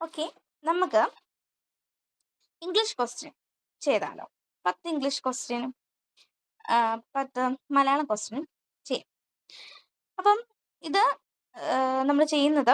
Okay, നമുക്ക് English question ചെയ്താലോ? 10 English ക്വസ്റ്റ്യനും 10 മലയാളം ക്വസ്റ്റ്യനും ചെയ്യാം. അപ്പം ഇത് നമ്മൾ ചെയ്യുന്നത്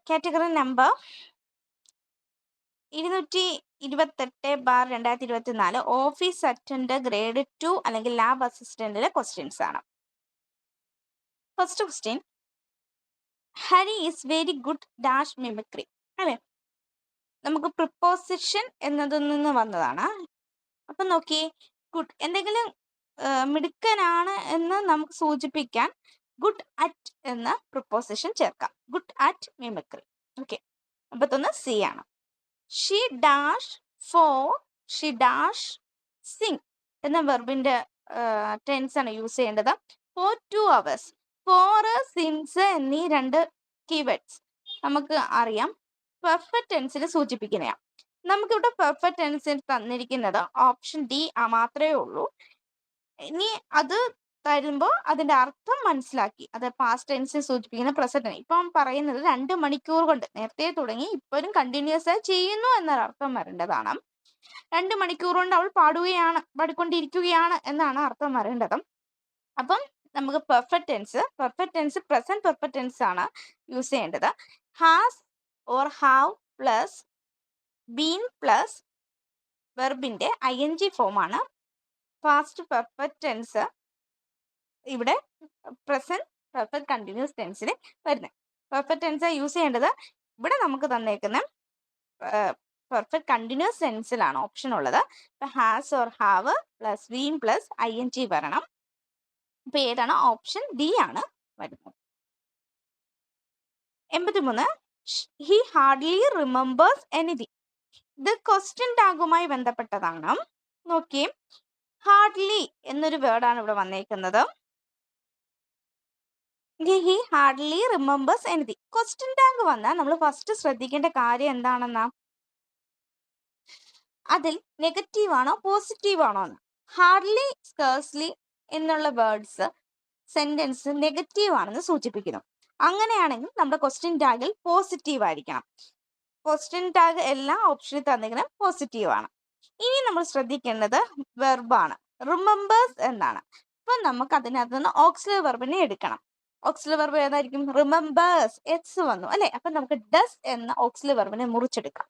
category number 228/2024 office attender grade 2 അല്ലെങ്കിൽ ലാബ് അസിസ്റ്റന്റിലെ ക്വസ്റ്റ്യൻസ് ആണ്. First question, Hari is very good dash mimicry. അല്ലെ, നമുക്ക് പ്രിപ്പോസിഷൻ എന്നതിൽ നിന്ന് വന്നതാണ്. അപ്പൊ നോക്കി, ഗുഡ് എന്തെങ്കിലും മിടുക്കനാണ് എന്ന് നമുക്ക് സൂചിപ്പിക്കാൻ ഗുഡ് അറ്റ് എന്ന പ്രിപ്പോസിഷൻ ചേർക്കാം. Good at mimicry. ഓക്കെ, അപ്പത്തൊന്ന് സി ആണ്. She dash for she dash sing എന്ന വെർബിന്റെ ടെൻസ് ആണ് യൂസ് ചെയ്യേണ്ടത്. For 2 hours. ഫോർ, സിൻസ് എന്നീ രണ്ട് കീവേഡ്സ് നമുക്ക് അറിയാം പെർഫെക്റ്റ് ടെൻസിൽ സൂചിപ്പിക്കുന്നതാണ്. നമുക്കിവിടെ പെർഫെക്റ്റ് ടെൻസിൽ തന്നിരിക്കുന്നത് ഓപ്ഷൻ ഡി മാത്രമേ ഉള്ളൂ. ഇനി അത് തരുമ്പോൾ അതിന്റെ അർത്ഥം മനസ്സിലാക്കി അത് പാസ്റ്റ് ടെൻസിൽ സൂചിപ്പിക്കുന്ന പ്രസന്റ്. ഇപ്പം പറയുന്നത് 2 മണിക്കൂർ കൊണ്ട്, നേരത്തെ തുടങ്ങി ഇപ്പോഴും കണ്ടിന്യൂസ് ആയി ചെയ്യുന്നു എന്നൊരർത്ഥം വരേണ്ടതാണ്. 2 മണിക്കൂർ കൊണ്ട് അവൾ പാടിക്കൊണ്ടിരിക്കുകയാണ് എന്നാണ് അർത്ഥം വരേണ്ടത്. അപ്പം നമുക്ക് perfect tense present perfect tense ആണ് യൂസ് ചെയ്യേണ്ടത്. Has or have plus been plus വെർബിന്റെ ING ഫോം ആണ് പാസ്റ്റ് പെർഫെക്റ്റ് ടെൻസ് ഇവിടെ പ്രസന്റ് പെർഫെക്റ്റ് കണ്ടിന്യൂസ് ടെൻസിൽ വരുന്നത്. പെർഫെക്റ്റ് ടെൻസ് യൂസ് ചെയ്യേണ്ടത് ഇവിടെ നമുക്ക് തന്നേക്കുന്ന പെർഫെക്റ്റ് കണ്ടിന്യൂസ് ടെൻസിലാണ് ഓപ്ഷൻ ഉള്ളത്. Has or have plus been plus ING വരണം. ഇപ്പൊ ഏതാണ്? ഓപ്ഷൻ ഡി ആണ് വരുന്നത്. 83, ഹി ഹാർഡ്ലി റിമെമ്പേഴ്സ് എനിത്തിങ്. ഇത് ക്വസ്റ്റ്യൻ ടാഗുമായി ബന്ധപ്പെട്ടതാണ്. നോക്കിയേ, ഹാർഡ്ലി എന്നൊരു വേർഡാണ് ഇവിടെ വന്നേക്കുന്നത്. He hardly remembers anything. Question tag വന്നാൽ നമ്മൾ ഫസ്റ്റ് ശ്രദ്ധിക്കേണ്ട കാര്യം എന്താണെന്നാ, അതിൽ നെഗറ്റീവ് ആണോ പോസിറ്റീവ് ആണോ എന്ന്. ഹാർഡ്ലി, സ്കേഴ്സ്ലി എന്നുള്ള വേർഡ്സ് സെന്റൻസ് നെഗറ്റീവ് ആണെന്ന് സൂചിപ്പിക്കുന്നു. അങ്ങനെയാണെങ്കിൽ നമ്മുടെ ക്വസ്റ്റ്യൻ ടാഗിൽ പോസിറ്റീവ് ആയിരിക്കണം. ക്വസ്റ്റ്യൻ ടാഗ് എല്ലാ ഓപ്ഷനിൽ തന്നിരിക്കുന്നത് പോസിറ്റീവ് ആണ്. ഇനി നമ്മൾ ശ്രദ്ധിക്കേണ്ടത് വെർബാണ്. റിമെമ്പേഴ്സ് എന്നാണ്. അപ്പൊ നമുക്ക് അതിനകത്ത് നിന്ന് ഓക്സിലറി വെർബിനെ എടുക്കണം. ഓക്സിലറി വെർബ് ഏതായിരിക്കും? റിമെമ്പേഴ്സ്, എസ് വന്നു അല്ലെ. അപ്പൊ നമുക്ക് ഡസ് എന്ന ഓക്സിലറി വെർബിനെ മുറിച്ചെടുക്കാം.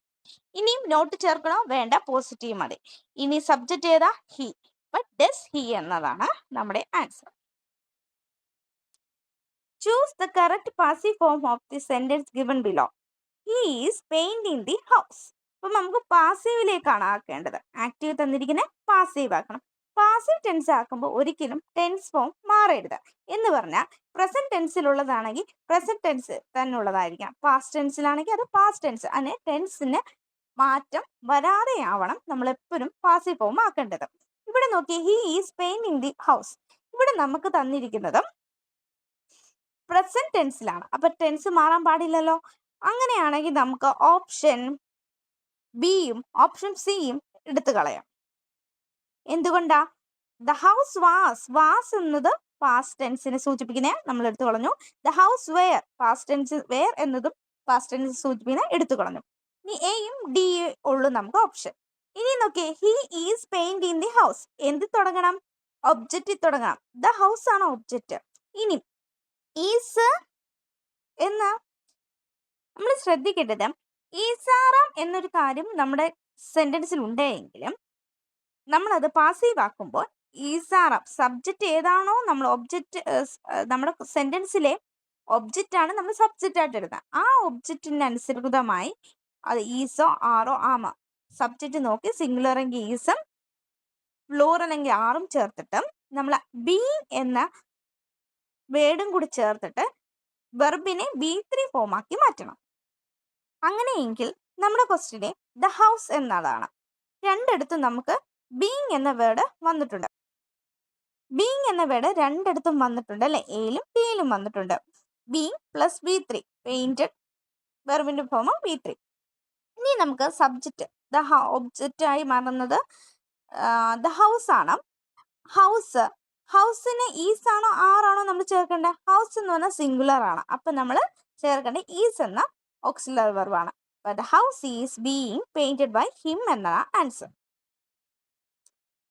ഇനിയും നോട്ട് ചേർക്കണോ? വേണ്ട, പോസിറ്റീവ് മതി. ഇനി സബ്ജക്റ്റ് ഏതാ? ഹി. അപ്പൊ ഡസ് ഹി എന്നതാണ് നമ്മുടെ answer. Choose the correct passive form of the sentence given below. He is painting the house. അപ്പൊ നമുക്ക് പാസീവിലേക്കാണ് ആക്കേണ്ടത്. ആക്റ്റീവ് തന്നിരിക്കുന്ന പാസീവ് ആക്കണം. പാസീവ് ടെൻസ് ആക്കുമ്പോൾ ഒരിക്കലും ടെൻസ് ഫോം മാറരുത്. എന്ന് പറഞ്ഞാൽ പ്രസന്റ് ടെൻസിലുള്ളതാണെങ്കിൽ പ്രസന്റ് ടെൻസ് തന്നെ ഉള്ളതായിരിക്കണം. പാസ്റ്റ് ടെൻസിലാണെങ്കിൽ അത് പാസ്റ്റ് ടെൻസ്. അങ്ങനെ ടെൻസിന് മാറ്റം വരാതെ ആവണം നമ്മൾ എപ്പോഴും പാസീവ് ഫോം ആക്കേണ്ടത്. ഇവിടെ നോക്കി, he is painting the house. ഇവിടെ നമുക്ക് തന്നിരിക്കുന്നത് പ്രസന്റ് ടെൻസിലാണ്. അപ്പൊ ടെൻസ് മാറാൻ പാടില്ലല്ലോ. അങ്ങനെയാണെങ്കിൽ നമുക്ക് ഓപ്ഷൻ ബിയും ഓപ്ഷൻ സിയും എടുത്തു കളയാം. എന്തുകൊണ്ടാ? ദ ഹൗസ് വാസ് എന്നത് പാസ്റ്റ് ടെൻസിനെ സൂചിപ്പിക്കുന്ന നമ്മൾ എടുത്തു കളഞ്ഞു. The house were past tense, were എന്നതും പാസ്റ്റ് ടെൻസ് സൂചിപ്പിക്കുന്ന എടുത്തു കളഞ്ഞു. ഇനി എയും ഡി ഉള്ളു നമുക്ക് ഓപ്ഷൻ. ഇനി നോക്കിയേ, he is painting the house. എന്ത് തുടങ്ങണം? ഒബ്ജക്റ്റിൽ തുടങ്ങണം. ദ ഹൗസ് ആണ് ഒബ്ജക്റ്റ്. ഇനി ഈസ് എന്ന് നമ്മൾ ശ്രദ്ധിക്കേണ്ടത്, ഈസാറാം എന്നൊരു കാര്യം നമ്മുടെ സെന്റൻസിൽ ഉണ്ടെങ്കിലും നമ്മളത് പാസീവ് ആക്കുമ്പോൾ ഈസാറാം സബ്ജക്റ്റ് ഏതാണോ നമ്മൾ ഒബ്ജക്റ്റ്, നമ്മുടെ സെന്റൻസിലെ ഒബ്ജക്റ്റ് ആണ് നമ്മൾ സബ്ജക്റ്റ് ആയിട്ട് എടുക്കുക. ആ ഒബ്ജക്റ്റിന് അനുസൃതമായി അത് ഈസോ ആറോ ആമ. സബ്ജക്റ്റ് നോക്കി സിംഗുലർ എങ്കിൽ ഈസും പ്ലൂറൽ എങ്കിൽ ആറും ചേർത്തിട്ട് നമ്മൾ ബീങ് എന്ന വേർഡും കൂടി ചേർത്തിട്ട് വെർബിനെ B3 ഫോം ആക്കി മാറ്റണം. അങ്ങനെയെങ്കിൽ നമ്മുടെ ക്വസ്റ്റ്യനെ ദ ഹൗസ് എന്നതാണ്. രണ്ടിടത്തും നമുക്ക് ബീങ് എന്ന വേർഡ് വന്നിട്ടുണ്ട്. ബീങ് എന്ന വേർഡ് രണ്ടിടത്തും വന്നിട്ടുണ്ട് അല്ലെ, എയിലും ബിയിലും വന്നിട്ടുണ്ട്. ബീങ് പ്ലസ് B3, പെയിന്റഡ് വെർബിന്റെ ഫോം B3. ഇനി നമുക്ക് സബ്ജക്റ്റ് ഒബ്ജക്റ്റ് ആയി മാറുന്നത് ദ ഹൗസ് ആണ്. ഹൗസ് ഹൗസിന് ഈസ് ആണോ ആറാണോ നമ്മൾ ചേർക്കേണ്ടത്? ഹൗസ് എന്ന് പറഞ്ഞാൽ സിംഗുലർ ആണ്. അപ്പം നമ്മൾ ചേർക്കേണ്ടത് ഈസ് എന്ന ഓക്സിലറി വെർബാണ്. But house is being painted by him എന്നതാണ് ആൻസർ.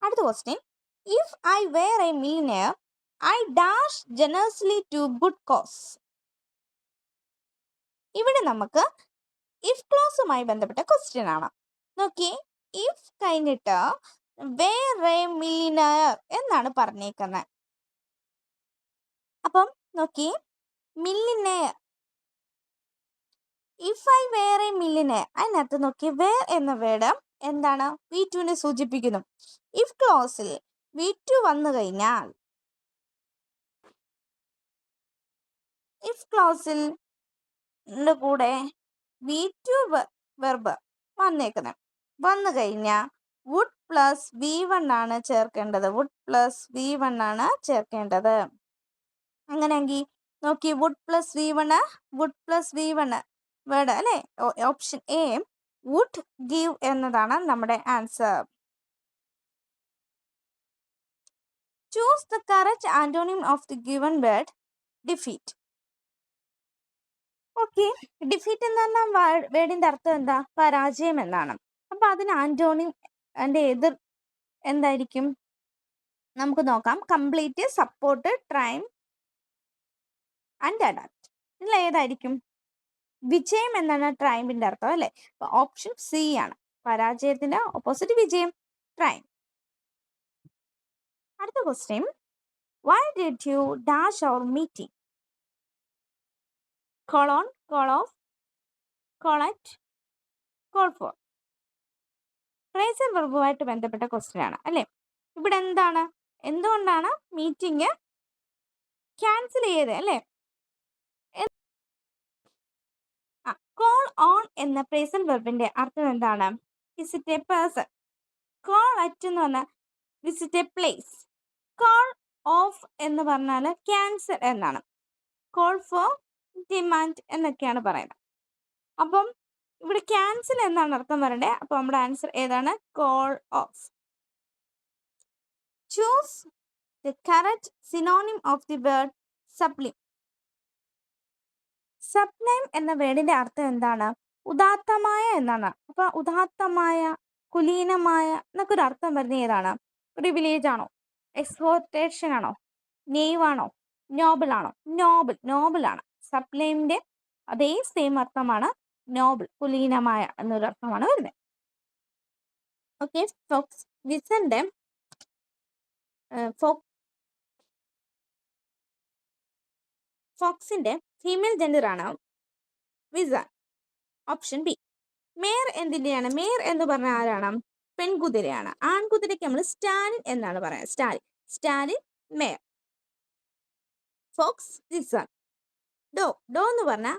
അടുത്ത question, if I were a millionaire I dash generously to good cause. ഇവിടെ നമുക്ക് ഇഫ് ക്ലോസുമായി ബന്ധപ്പെട്ട ക്വസ്റ്റ്യൻ ആണ്. നോക്കി, ഇഫ് കഴിഞ്ഞിട്ട് വെയർ എ മില്ലിനെയർ എന്നാണ് പറഞ്ഞേക്കുന്നത്. അപ്പം നോക്കി, millionaire, if I were a millionaire, അതിനകത്ത് നോക്കി വെയർ എന്ന വേർഡ് എന്താണ്? V2നെ സൂചിപ്പിക്കുന്നു. ഇഫ് ക്ലോസിൽ V2 വന്നു കഴിഞ്ഞാൽ, ഇഫ് ക്ലോസിൽ കൂടെ V2 വെർബ് വന്നു കഴിഞ്ഞാൽ വുഡ് പ്ലസ് V1 ആണ് ചേർക്കേണ്ടത്. വുഡ് പ്ലസ് V1 ആണ് ചേർക്കേണ്ടത്. അങ്ങനെയെങ്കിൽ നോക്കി, വുഡ് പ്ലസ് V1 വേർഡ് അല്ലേ? ഓപ്ഷൻ എ വുഡ് ഗീവ് എന്നതാണ് നമ്മുടെ answer. Choose the correct antonym of the given word defeat. Okay, defeat എന്ന് പറഞ്ഞാൽ വേർഡിന്റെ അർത്ഥം എന്താ? പരാജയം എന്നാണ്. അപ്പൊ അതിന് ആന്റോണിം അതിന്റെ എതിർ എന്തായിരിക്കും? നമുക്ക് നോക്കാം. Complete, support, triumph and adapt. ഇതിൽ ഏതായിരിക്കും? വിജയം എന്നാണ് ട്രൈംബിന്റെ അർത്ഥം അല്ലെ? അപ്പൊ ഓപ്ഷൻ സി ആണ്. പരാജയത്തിന്റെ ഓപ്പോസിറ്റ് വിജയം, ട്രൈം. അടുത്ത question, why did you dash our meeting? Call on, call off, call at, call for. Phrasal വെർബുമായിട്ട് ബന്ധപ്പെട്ട ക്വസ്റ്റ്യൻ ആണ് അല്ലെ? ഇവിടെ എന്താണ്? എന്തുകൊണ്ടാണ് മീറ്റിംഗ് ക്യാൻസൽ ചെയ്തത് അല്ലെ? കോൾ ഓൺ എന്ന ഫ്രേസൽ വെർബിന്റെ അർത്ഥം എന്താണ്? Visit A person. Call at എന്ന് പറഞ്ഞാൽ visit A place. Call of എന്ന് പറഞ്ഞാൽ ക്യാൻസൽ എന്നാണ്. കോൾ ഫോർ, ഡിമാൻഡ് എന്നൊക്കെയാണ് പറയുന്നത്. അപ്പം ഇവിടെ ക്യാൻസൽ എന്നാണ് അർത്ഥം പറയേണ്ടത്. അപ്പോൾ നമ്മുടെ ആൻസർ ഏതാണ്? Call off. Choose the correct synonym of the word sublime. Sublime എന്ന വേർഡിന്റെ അർത്ഥം എന്താണ്? ഉദാത്തമായ എന്നാണ്. അപ്പൊ ഉദാത്തമായ, കുലീനമായ എന്നൊക്കെ ഒരു അർത്ഥം വരുന്ന ഏതാണ്? പ്രിവിലേജ് ആണോ? എക്സ്പ്ലോയിറ്റേഷൻ ആണോ? നെയ്വ് ആണോ? നോബിൾ ആണോ? നോബിൾ ആണ്. സബ്ലൈമിന്റെ അതേ സെയിം അർത്ഥമാണ് നോബിൾ, കുലീനമായ എന്നൊരു അർത്ഥമാണ് വരുന്നത്. ഓക്കെ, ഫോക്സിന്റെ ഫീമെയിൽ ജെൻഡർ ആണ് വിസാൻ. Option B. മേയർ എന്തിന്റെയാണ്? മേയർ എന്ന് പറഞ്ഞാൽ ആരാണ്? പെൺകുതിരയാണ്. ആൺകുതിരയ്ക്ക് നമ്മൾ സ്റ്റാലിൻ എന്നാണ് പറയുന്നത്. Stallion mare. Fox vixen. Doe എന്ന് പറഞ്ഞാൽ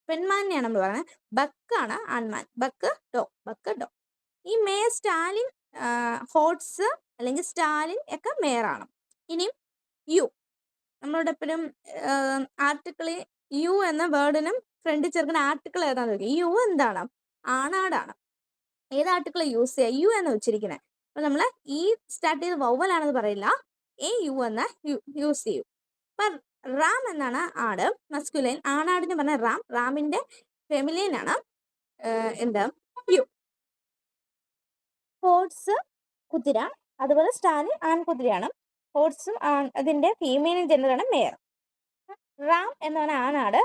പെൺമാനെയാണ് നമ്മൾ പറയുന്നത്. ബക്കാണ് ആൺമാൻ. Buck doe. ഈ മേയർ സ്റ്റാലിൻ, ഹോട്സ് അല്ലെങ്കിൽ സ്റ്റാലിൻ ഒക്കെ മേയറാണ്. ഇനിയും യു, നമ്മളുടെ എപ്പോഴും ആർട്ടിക്കിള് യു എന്ന വേർഡിനും ഫ്രണ്ടിൽ ചേർക്കുന്ന ആർട്ടിക്കിൾ ഏതാണെന്ന് നോക്കി. യു എന്താണ്? ആണാടാണ്. ഏത് ആർട്ടിക്കിൾ യൂസ് ചെയ്യുക? യു എന്ന് വെച്ചിരിക്കുന്നത്. അപ്പൊ നമ്മൾ ഈ സ്റ്റാർട്ട് ചെയ്ത് വൗവലാണെന്ന് പറയില്ല, യു എന്ന് യൂസ് ചെയ്യും. അപ്പൊ റാം എന്നാണ് ആട്, മസ്കുലൈൻ. ആണാടിന് പറഞ്ഞ റാം, റാമിന്റെ ഫെമിലൈൻ ആണ് എന്താ? യു. ഹോഴ്സ് കുതിര, അതുപോലെ സ്റ്റാലിൻ ആൺകുതിരയാണ്. ഹോഴ്സും അതിന്റെ ഫീമെയിൽ ജെൻഡറാണ് മേയർ. റാം എന്ന് പറഞ്ഞ ആണാട്,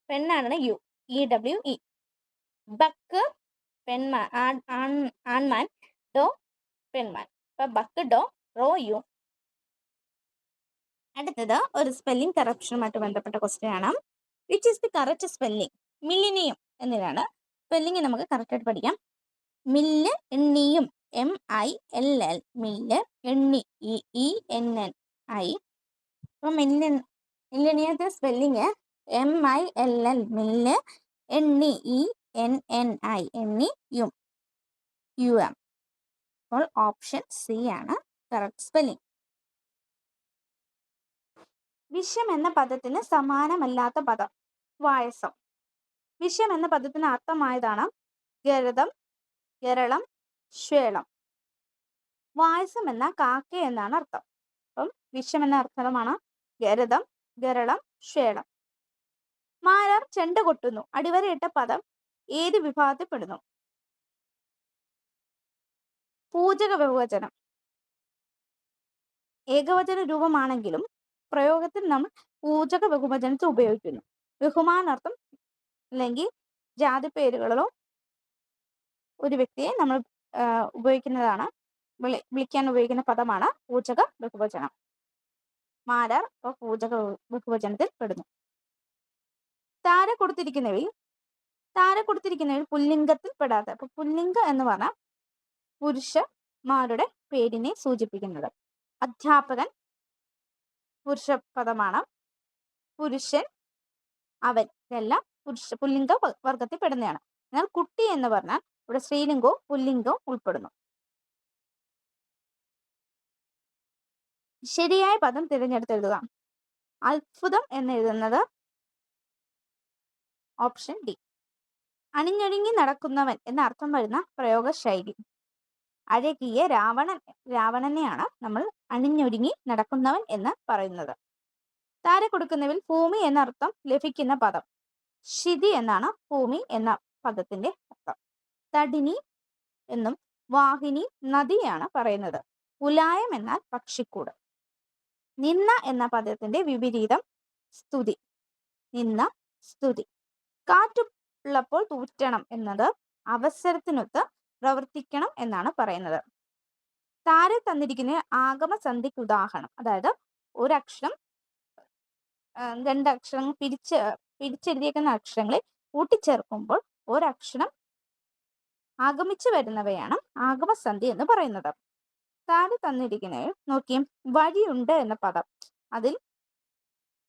പെണ്ണാണ് യു, EWE. ബക്ക് ആൺമാൻ, ഡോ പെൺമാൻ. അപ്പൊ ബക്ക് ഡോ, റോ യു. അടുത്തത് ഒരു സ്പെല്ലിംഗ് കറപ്ഷനുമായിട്ട് ബന്ധപ്പെട്ട ക്വസ്റ്റ്യൻ ആണ്. Which is the correct spelling? Millennium എന്നതാണ് സ്പെല്ലിംഗ്. നമുക്ക് കറക്റ്റായിട്ട് പഠിക്കാം. മില്ല്, എണ്ണിയും, MILL, മില്ല്, എണ്ണി, ENNI. അപ്പൊ മില്ലിനിയത്തെ സ്പെല്ലിങ് MILL, മില്ല്, എണ്ണി, ENNI, എണ്ണി, UM. അപ്പോൾ ഓപ്ഷൻ സി ആണ് കറക്റ്റ് സ്പെല്ലിംഗ്. വിഷം എന്ന പദത്തിന് സമാനമല്ലാത്ത പദം? വായസം. വിഷം എന്ന പദത്തിന് അർത്ഥമായതാണ് ഗരതം, ഗരളം, ശ്വേളം. വായസം എന്ന കാക്ക എന്നാണ് അർത്ഥം. അപ്പം വിഷം എന്ന അർത്ഥമാണ് ഗരതം, ഗരളം, ശ്വേതം. മാരാർ ചെണ്ട കൊട്ടുന്നു അടിവരയിട്ട പദം ഏത് വിഭാഗത്തിൽപ്പെടുന്നു? പൂജക ബഹുവചനം. ഏകവചന രൂപമാണെങ്കിലും പ്രയോഗത്തിൽ നമ്മൾ പൂജക ബഹുവചനത്തെ ഉപയോഗിക്കുന്നു. ബഹുമാനാർത്ഥം അല്ലെങ്കിൽ ജാതി പേരുകളിലോ ഒരു വ്യക്തിയെ നമ്മൾ ഉപയോഗിക്കുന്നതാണ്, വിളിക്കാൻ ഉപയോഗിക്കുന്ന പദമാണ് പൂജക ബഹുവചനം. മാരാർ പൂജക ബഹുവചനത്തിൽ പെടുന്നു. താഴെ കൊടുത്തിരിക്കുന്നവയിൽ പുല്ലിംഗത്തിൽ പെടാത്ത, അപ്പൊ പുല്ലിംഗ എന്ന് പറഞ്ഞാൽ പുരുഷന്മാരുടെ പേരിനെ സൂചിപ്പിക്കുന്നത്. അധ്യാപകൻ പുരുഷ പദമാണ്. പുരുഷൻ, അവൻ, ഇതെല്ലാം പുല്ലിംഗ വർഗത്തിൽ പെടുന്നതാണ്. എന്നാൽ കുട്ടി എന്ന് പറഞ്ഞാൽ ഇവിടെ സ്ത്രീലിംഗവും പുല്ലിംഗവും ഉൾപ്പെടുന്നു. ശരിയായ പദം തിരഞ്ഞെടുത്തെഴുതുക. അത്ഭുതം എന്നെഴുതുന്നത് ഓപ്ഷൻ ഡി. അണിഞ്ഞൊരുങ്ങി നടക്കുന്നവൻ എന്ന അർത്ഥം വരുന്ന പ്രയോഗ ശൈലി. അഴകിയ രാവണനെയാണ് നമ്മൾ അണിഞ്ഞൊരുങ്ങി നടക്കുന്നവൻ എന്ന് പറയുന്നത്. താഴെ കൊടുക്കുന്നതിൽ ഭൂമി എന്ന അർത്ഥം ലഭിക്കുന്ന പദം. ക്ഷിതി എന്നാണ് ഭൂമി എന്ന പദത്തിന്റെ അർത്ഥം. തടിനി എന്നും വാഹിനി നദിയാണ് പറയുന്നത്. ഉലായം എന്നാൽ പക്ഷിക്കൂട്. നിന്ന എന്ന പദത്തിന്റെ വിപരീതം സ്തുതി. നിന്ന, സ്തുതി. കാറ്റുള്ളപ്പോൾ തൂറ്റണം എന്നത് അവസരത്തിനൊത്ത് പ്രവർത്തിക്കണം എന്നാണ് പറയുന്നത്. താഴെ തന്നിരിക്കുന്ന ആഗമസന്ധിക്ക് ഉദാഹരണം, അതായത് ഒരക്ഷരം രണ്ടക്ഷരങ്ങൾ പിരിച്ചെഴുതിയേക്കുന്ന അക്ഷരങ്ങളെ കൂട്ടിച്ചേർക്കുമ്പോൾ ഒരക്ഷരം ആഗമിച്ചു വരുന്നവയാണ് ആഗമസന്ധി എന്ന് പറയുന്നത്. താഴെ തന്നിരിക്കുന്നത് നോക്കിയും വഴിയുണ്ട് എന്ന പദം, അതിൽ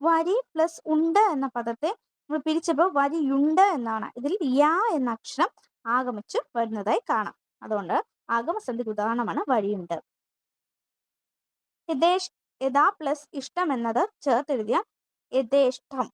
വരി പ്ലസ് ഉണ്ട് എന്ന പദത്തെ നമ്മൾ പിരിച്ചപ്പോൾ വരിയുണ്ട് എന്നാണ്. ഇതിൽ യാ എന്ന അക്ഷരം ആഗമിച്ചു വരുന്നതായി കാണാം. അതുകൊണ്ട് ആഗമസന്ധിക്ക് ഉദാഹരണമാണ് വഴിയുണ്ട്. യഥാ പ്ലസ് ഇഷ്ടം എന്നത് ചേർത്തെഴുതിയ യഥേഷ്ടം